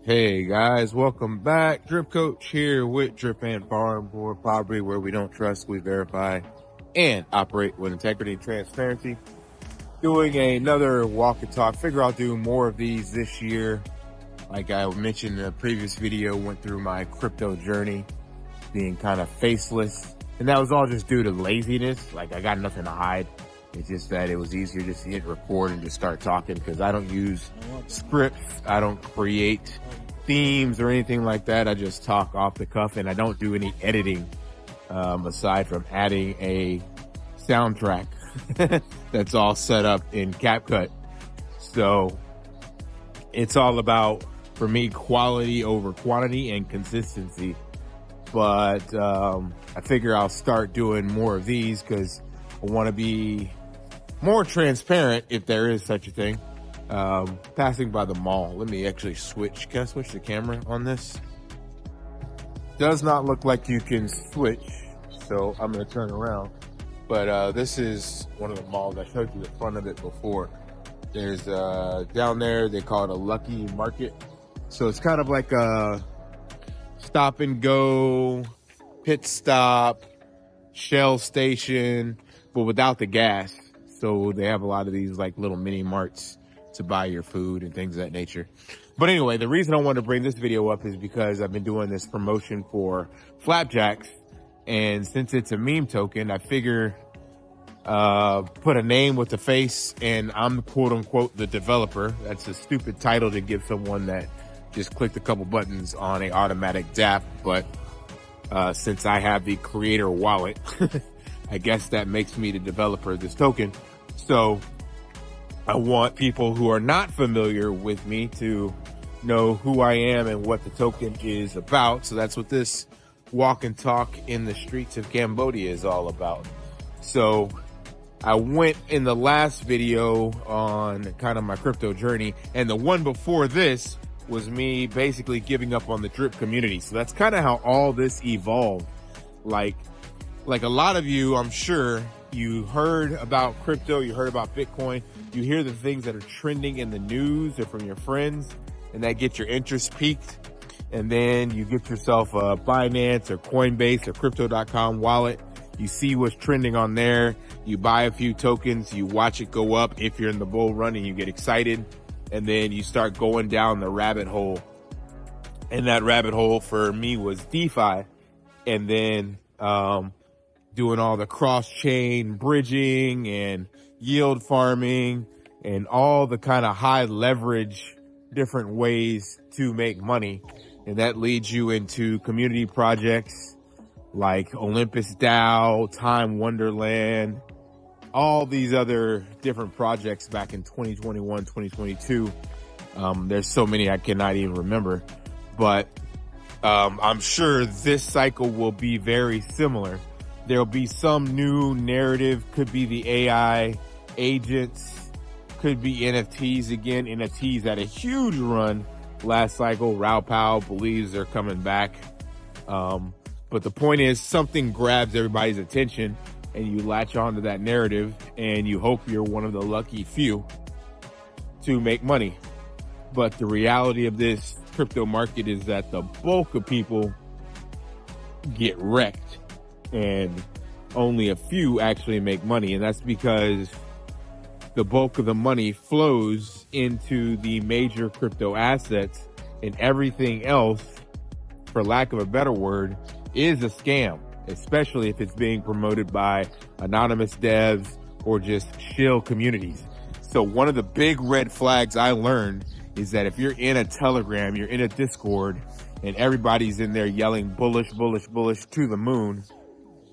Hey guys, welcome back. Drip Coach here with Drip and Farm, for probably where we don't trust, we verify and operate with integrity and transparency. Doing another walk and talk. Figure I'll do more of these this year. Like I mentioned in a previous video, went through my crypto journey, being kind of faceless. And that was all just due to laziness. Like I got nothing to hide. It's just that it was easier just to hit record and just start talking, because I don't use scripts. I don't create themes or anything like that. I just talk off the cuff, and I don't do any editing aside from adding a soundtrack that's all set up in CapCut. So it's all about, for me, quality over quantity and consistency. But I figure I'll start doing more of these because I want to be more transparent, if there is such a thing. Passing by the mall. Let me actually switch. Can I switch the camera on this? Does not look like you can switch, so I'm going to turn around. But this is one of the malls. I showed you the front of it before. There's down there, they call it a Lucky Market. So it's kind of like a stop and go, pit stop, Shell station, but without the gas. So they have a lot of these like little mini marts to buy your food and things of that nature. But anyway, the reason I wanted to bring this video up is because I've been doing this promotion for FlapJax. And since it's a meme token, I figure put a name with the face, and I'm quote unquote the developer. That's a stupid title to give someone that just clicked a couple buttons on a automatic DApp. But since I have the creator wallet, I guess that makes me the developer of this token. So I want people who are not familiar with me to know who I am and what the token is about. So that's what this walk and talk in the streets of Cambodia is all about. So I went in the last video on kind of my crypto journey, and the one before this was me basically giving up on the drip community. So that's kind of how all this evolved. Like a lot of you, I'm sure you heard about crypto, you heard about Bitcoin, you hear the things that are trending in the news or from your friends, and that gets your interest piqued. And then you get yourself a Binance or Coinbase or crypto.com wallet. You see what's trending on there. You buy a few tokens, you watch it go up if you're in the bull run, and you get excited. And then you start going down the rabbit hole. And that rabbit hole for me was DeFi. And then, doing all the cross-chain bridging and yield farming and all the kind of high leverage different ways to make money. And that leads you into community projects like Olympus DAO, Time Wonderland, all these other different projects back in 2021, 2022. There's so many I cannot even remember, but I'm sure this cycle will be very similar. There'll be some new narrative, could be the AI agents, could be NFTs again. NFTs had a huge run last cycle. Rao Powell believes they're coming back. But the point is, something grabs everybody's attention and you latch onto that narrative, and you hope you're one of the lucky few to make money. But the reality of this crypto market is that the bulk of people get wrecked, and only a few actually make money. And that's because the bulk of the money flows into the major crypto assets, and everything else, for lack of a better word, is a scam, especially if it's being promoted by anonymous devs or just shill communities. So one of the big red flags I learned is that if you're in a Telegram, you're in a Discord, and everybody's in there yelling bullish, bullish, bullish to the moon,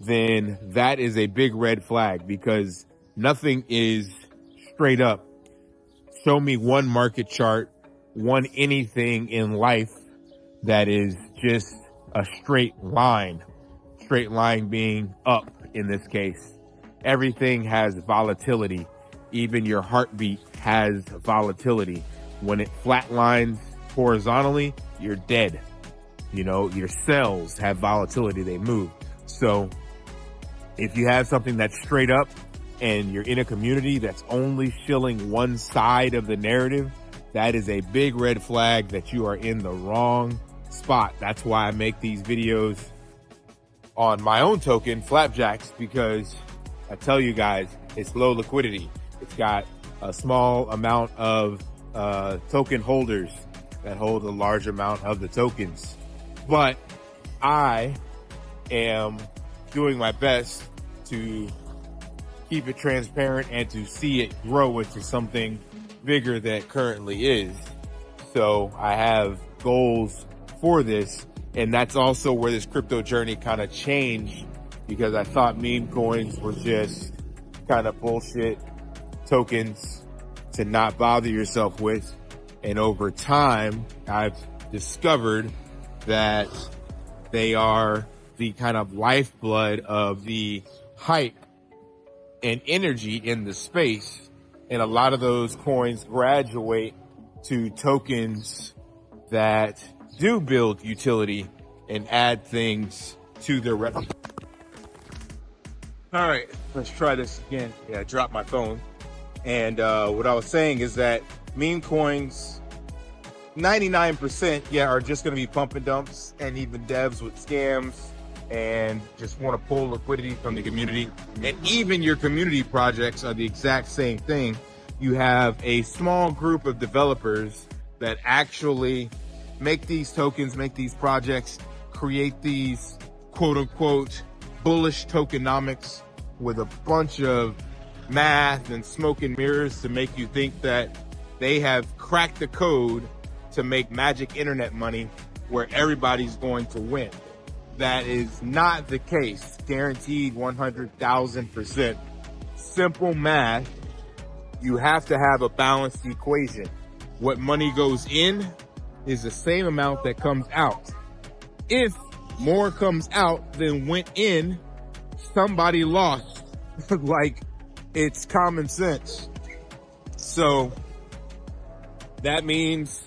then that is a big red flag, because nothing is straight up. Show me one market chart, one anything in life that is just a straight line being up in this case. Everything has volatility. Even your heartbeat has volatility. When it flatlines horizontally, you're dead. You know, your cells have volatility, they move. So if you have something that's straight up and you're in a community that's only shilling one side of the narrative that is a big red flag that you are in the wrong spot. That's why I make these videos on my own token, FlapJax, because I tell you guys, it's low liquidity. It's got a small amount of token holders that hold a large amount of the tokens. But I am doing my best to keep it transparent and to see it grow into something bigger than it currently is. So I have goals for this, and that's also where this crypto journey kind of changed, because I thought meme coins were just kind of bullshit tokens to not bother yourself with. And over time, I've discovered that they are the kind of lifeblood of the hype and energy in the space. And a lot of those coins graduate to tokens that do build utility and add things to their revenue. All right, let's try this again. Yeah, I dropped my phone. And what I was saying is that meme coins, 99%, are just going to be pump and dumps, and even devs with scams and just want to pull liquidity from the community. And even your community projects are the exact same thing. You have a small group of developers that actually make these tokens, make these projects, create these quote unquote bullish tokenomics with a bunch of math and smoke and mirrors to make you think that they have cracked the code to make magic internet money where everybody's going to win. That is not the case. Guaranteed 100,000%. Simple math. You have to have a balanced equation. What money goes in is the same amount that comes out. If more comes out than went in, somebody lost. Like, it's common sense. So that means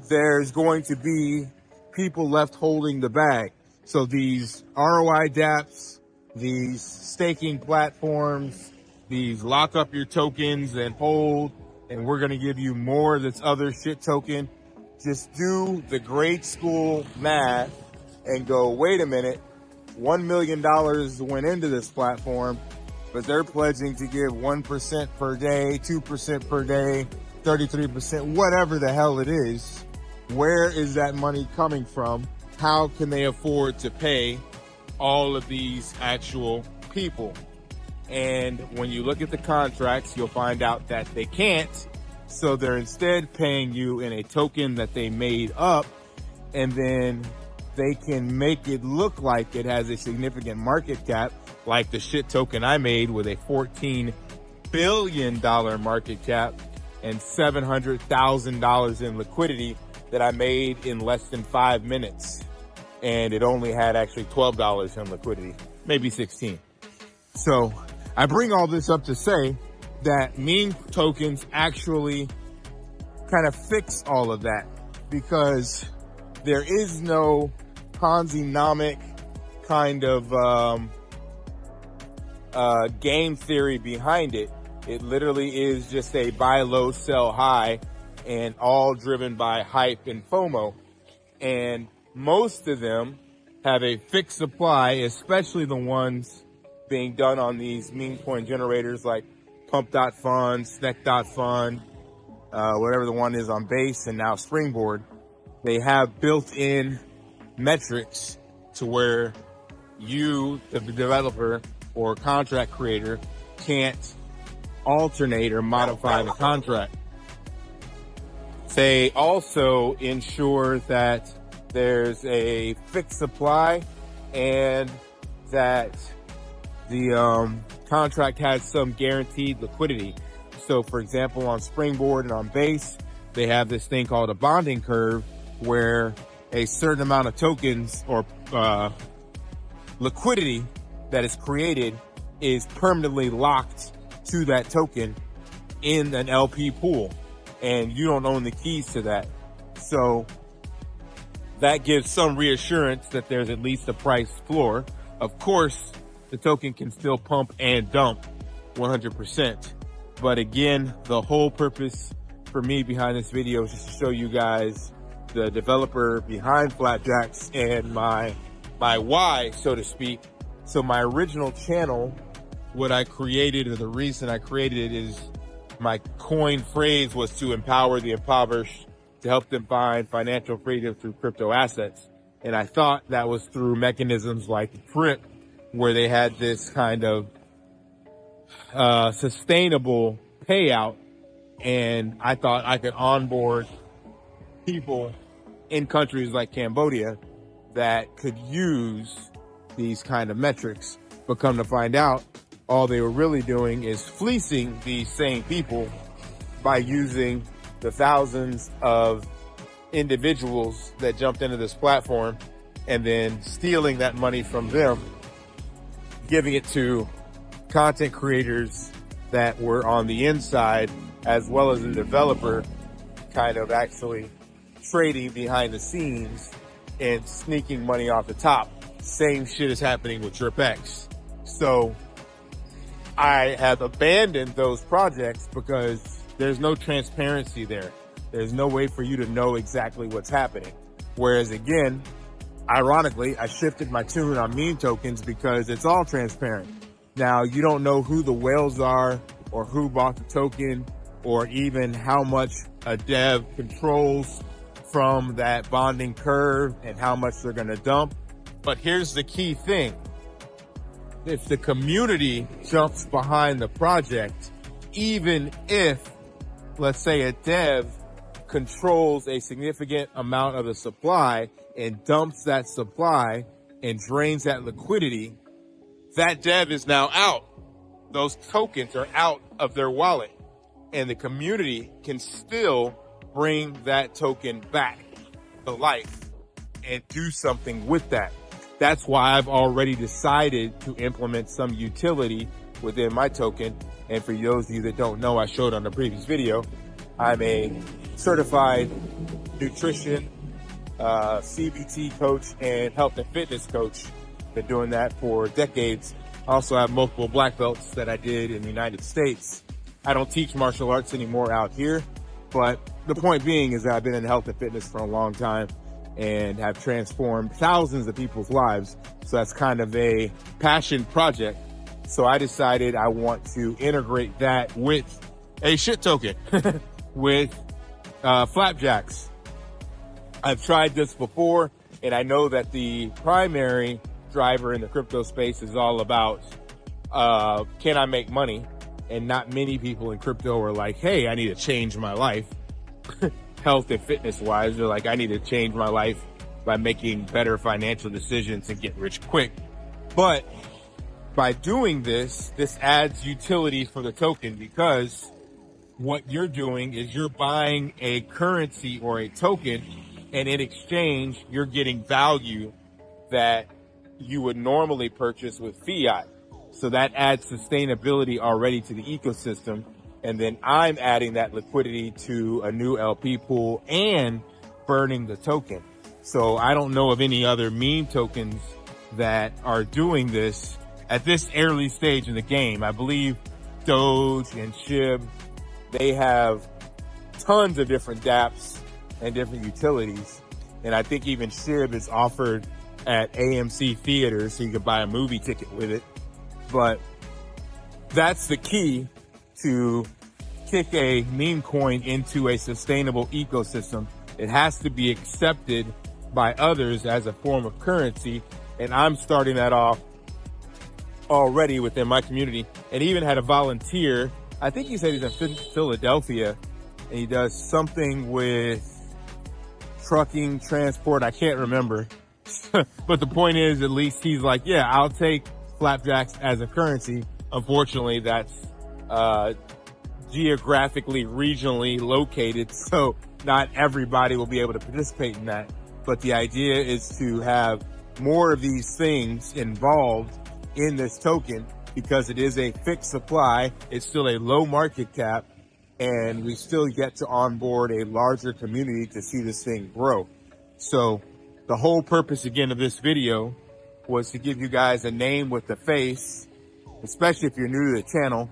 there's going to be people left holding the bag. So these ROI dApps, these staking platforms, these lock up your tokens and hold, and we're going to give you more of this other shit token. Just do the grade school math and go, wait a minute, $1 million went into this platform, but they're pledging to give 1% per day, 2% per day, 33%, whatever the hell it is. Where is that money coming from? How can they afford to pay all of these actual people? And when you look at the contracts, you'll find out that they can't. So they're instead paying you in a token that they made up, and then they can make it look like it has a significant market cap, like the shit token I made with a $14 billion market cap and $700,000 in liquidity that I made in less than 5 minutes. And it only had actually $12 in liquidity, maybe 16. So I bring all this up to say that meme tokens actually kind of fix all of that, because there is no Ponzi-nomic kind of game theory behind it. It literally is just a buy low, sell high, and all driven by hype and FOMO. And most of them have a fixed supply, especially the ones being done on these meme coin generators like Pump.fun, Snec.fun, whatever the one is on Base, and now Springboard. They have built-in metrics to where you, the developer or contract creator, can't alternate or modify the contract. They also ensure that there's a fixed supply and that the contract has some guaranteed liquidity. So for example, on Springboard and on Base, they have this thing called a bonding curve, where a certain amount of tokens or liquidity that is created is permanently locked to that token in an LP pool, and you don't own the keys to that. So that gives some reassurance that there's at least a price floor. Of course, the token can still pump and dump 100%. But again, the whole purpose for me behind this video is just to show you guys the developer behind FlapJax and my why, so to speak. So my original channel, what I created, or the reason I created it, is my coin phrase was to empower the impoverished, to help them find financial freedom through crypto assets. And I thought that was through mechanisms like Trip, where they had this kind of sustainable payout. And I thought I could onboard people in countries like Cambodia that could use these kind of metrics. But come to find out, all they were really doing is fleecing these same people by using the thousands of individuals that jumped into this platform and then stealing that money from them, giving it to content creators that were on the inside, as well as the developer kind of actually trading behind the scenes and sneaking money off the top. Same shit is happening with DripX. So I have abandoned those projects because there's no transparency there. There's no way for you to know exactly what's happening. Whereas again, ironically, I shifted my tune on meme tokens because it's all transparent. Now, you don't know who the whales are or who bought the token or even how much a dev controls from that bonding curve and how much they're going to dump. But here's the key thing. If the community jumps behind the project, even if, let's say, a dev controls a significant amount of the supply and dumps that supply and drains that liquidity, that dev is now out. Those tokens are out of their wallet, and the community can still bring that token back to life and do something with that. That's why I've already decided to implement some utility within my token. And for those of you that don't know, I showed on the previous video, I'm a certified nutrition, CBT coach and health and fitness coach. Been doing that for decades. Also have multiple black belts that I did in the United States. I don't teach martial arts anymore out here, but the point being is that I've been in health and fitness for a long time and have transformed thousands of people's lives. So that's kind of a passion project. So I decided I want to integrate that with a shit token, with FlapJax. I've tried this before, and I know that the primary driver in the crypto space is all about, can I make money? And not many people in crypto are like, hey, I need to change my life. Health and fitness wise, they're like, I need to change my life by making better financial decisions and get rich quick. But by doing this adds utility for the token, because what you're doing is you're buying a currency or a token, and in exchange, you're getting value that you would normally purchase with fiat. So that adds sustainability already to the ecosystem. And then I'm adding that liquidity to a new LP pool and burning the token. So I don't know of any other meme tokens that are doing this at this early stage in the game. I believe Doge and SHIB, they have tons of different dApps and different utilities. And I think even SHIB is offered at AMC theaters, so you can buy a movie ticket with it. But that's the key to kick a meme coin into a sustainable ecosystem. It has to be accepted by others as a form of currency. And I'm starting that off already within my community, and even had a volunteer. I think he said he's in Philadelphia, and he does something with trucking, transport. I can't remember. But the point is, at least he's like, yeah, I'll take FlapJax as a currency. Unfortunately, that's geographically, regionally located, so not everybody will be able to participate in that. But the idea is to have more of these things involved in this token, because it is a fixed supply. It's still a low market cap, and we still get to onboard a larger community to see this thing grow. So the whole purpose again of this video was to give you guys a name with the face, especially if you're new to the channel,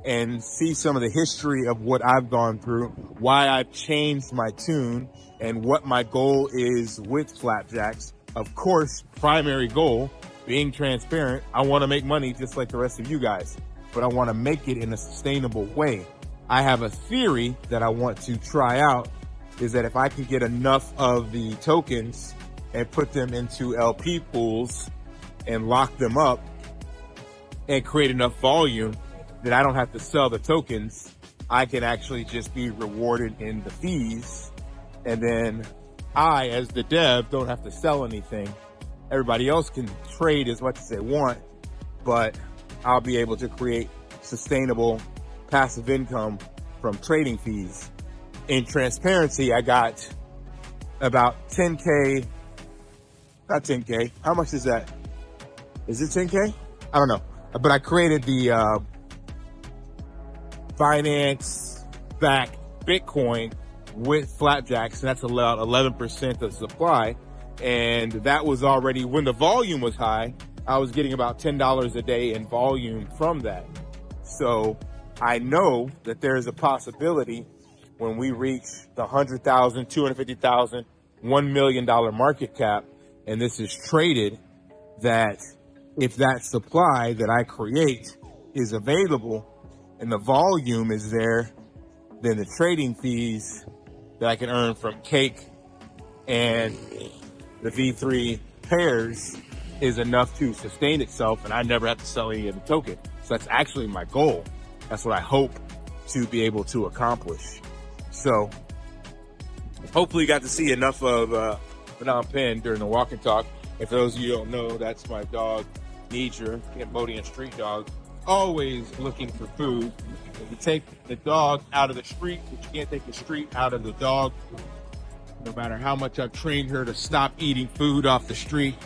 and see some of the history of what I've gone through, why I've changed my tune, and what my goal is with FlapJax. Of course, primary goal, being transparent. I want to make money just like the rest of you guys, but I want to make it in a sustainable way. I have a theory that I want to try out, is that if I can get enough of the tokens and put them into LP pools and lock them up and create enough volume that I don't have to sell the tokens, I can actually just be rewarded in the fees. And then I, as the dev, don't have to sell anything. Everybody else can trade as much as they want, but I'll be able to create sustainable passive income from trading fees. In transparency, I got about 10K, not 10K. How much is that? Is it 10K? I don't know. But I created the Binance backed Bitcoin with FlapJax, and that's about 11% of supply. And that was already, when the volume was high, I was getting about $10 a day in volume from that. So I know that there is a possibility when we reach the 100,000, 250,000, $1 million market cap, and this is traded, that if that supply that I create is available and the volume is there, then the trading fees that I can earn from Cake and the V3 pairs is enough to sustain itself, and I never have to sell any of the token. So that's actually my goal. That's what I hope to be able to accomplish. So hopefully you got to see enough of Phnom Penh during the walk and talk. And for those of you who don't know, that's my dog, Niger, Cambodian street dog, always looking for food. If you take the dog out of the street, but you can't take the street out of the dog. No matter how much I've trained her to stop eating food off the street,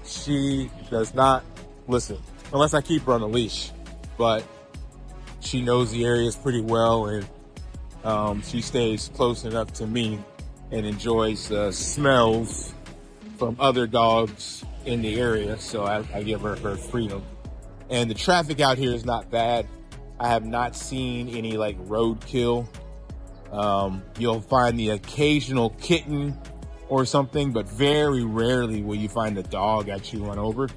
she does not listen, unless I keep her on a leash. But she knows the areas pretty well, and she stays close enough to me and enjoys smells from other dogs in the area, so I give her her freedom. And the traffic out here is not bad. I have not seen any like roadkill. You'll find the occasional kitten or something, but very rarely will you find a dog actually run over.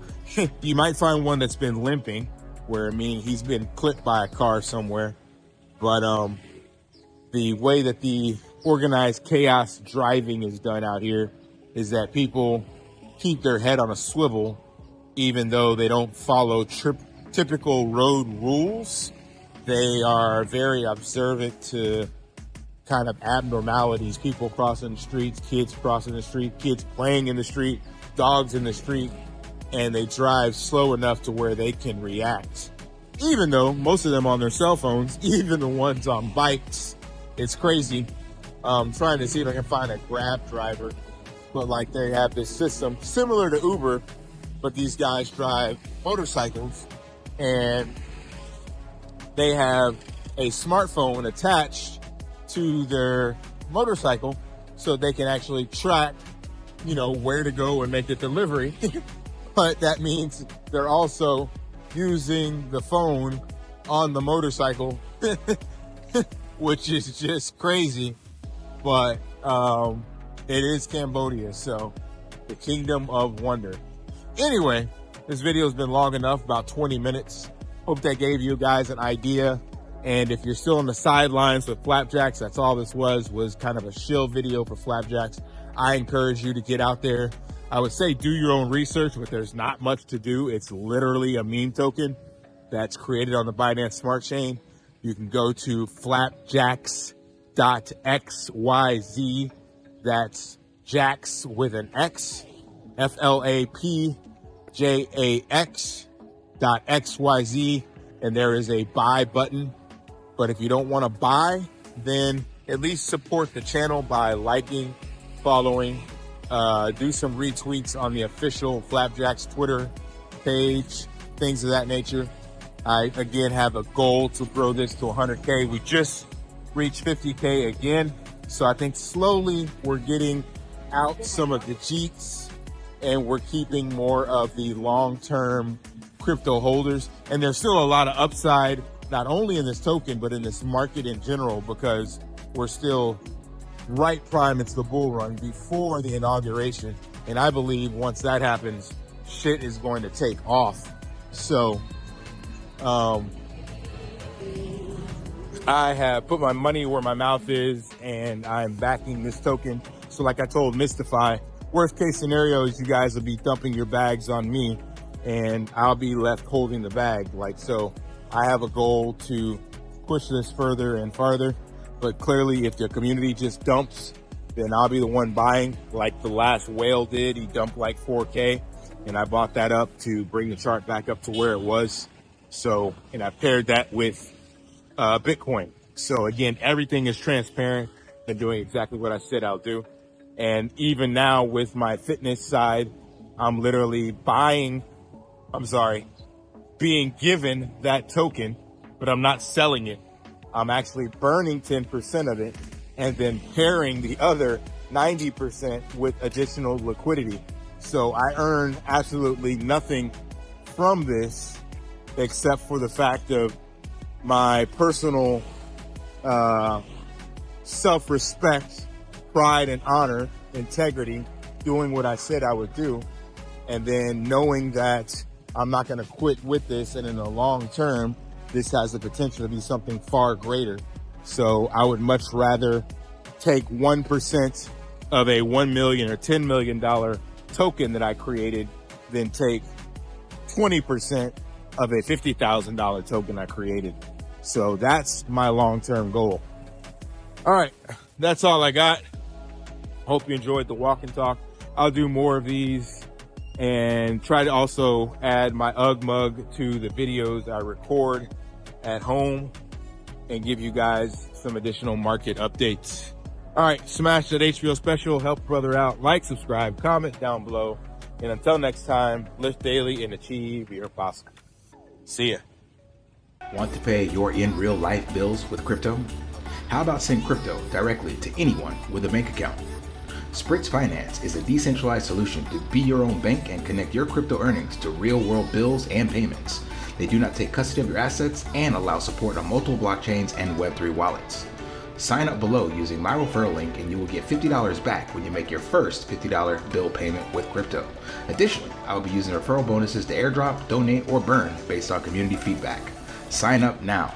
You might find one that's been limping, where meaning he's been clipped by a car somewhere. But the way that the organized chaos driving is done out here is that people keep their head on a swivel, even though they don't follow typical road rules. They are very observant to kind of abnormalities, people crossing the streets, kids crossing the street, kids playing in the street, dogs in the street, and they drive slow enough to where they can react. Even though most of them on their cell phones, even the ones on bikes. It's crazy. I'm trying to see if I can find a Grab driver, but like they have this system similar to Uber, but these guys drive motorcycles and they have a smartphone attached to their motorcycle so they can actually track, where to go and make the delivery. But that means they're also using the phone on the motorcycle, which is just crazy. But it is Cambodia, so the kingdom of wonder. Anyway, this video has been long enough, about 20 minutes. Hope that gave you guys an idea. And if you're still on the sidelines with FlapJax, that's all this was kind of a shill video for FlapJax. I encourage you to get out there. I would say do your own research, but there's not much to do. It's literally a meme token that's created on the Binance Smart Chain. You can go to flapjax.xyz. That's Jax with an X, FlapJax.xyz. And there is a buy button. But if you don't want to buy, then at least support the channel by liking, following, do some retweets on the official FlapJax Twitter page, things of that nature. I, again, have a goal to grow this to 100K. We just reached 50K again. So I think slowly we're getting out some of the cheats and we're keeping more of the long-term crypto holders. And there's still a lot of upside not only in this token, but in this market in general, because we're still right prime into the bull run before the inauguration. And I believe once that happens, shit is going to take off. So, I have put my money where my mouth is, and I'm backing this token. So like I told Mystify, worst case scenario is you guys will be dumping your bags on me and I'll be left holding the bag. Like, so I have a goal to push this further and farther, but clearly if the community just dumps, then I'll be the one buying, like the last whale did. He dumped like 4K and I bought that up to bring the chart back up to where it was. So, and I paired that with Bitcoin. So again, everything is transparent and doing exactly what I said I'll do. And even now with my fitness side, I'm literally being given that token, but I'm not selling it. I'm actually burning 10% of it and then pairing the other 90% with additional liquidity. So I earn absolutely nothing from this except for the fact of my personal self-respect, pride and honor, integrity, doing what I said I would do, and then knowing that I'm not going to quit with this, and in the long term, this has the potential to be something far greater. So I would much rather take 1% of a $1 million or $10 million token that I created than take 20% of a $50,000 token I created. So that's my long-term goal. All right, that's all I got. Hope you enjoyed the walk and talk. I'll do more of these and try to also add my UGG mug to the videos I record at home and give you guys some additional market updates. All right, smash that HBO special, help a brother out, like, subscribe, comment down below. And until next time, live daily and achieve your possible. See ya. Want to pay your in real life bills with crypto? How about send crypto directly to anyone with a bank account? Spritz Finance is a decentralized solution to be your own bank and connect your crypto earnings to real world bills and payments. They do not take custody of your assets and allow support on multiple blockchains and Web3 wallets. Sign up below using my referral link and you will get $50 back when you make your first $50 bill payment with crypto. Additionally, I will be using referral bonuses to airdrop, donate, or burn based on community feedback. Sign up now.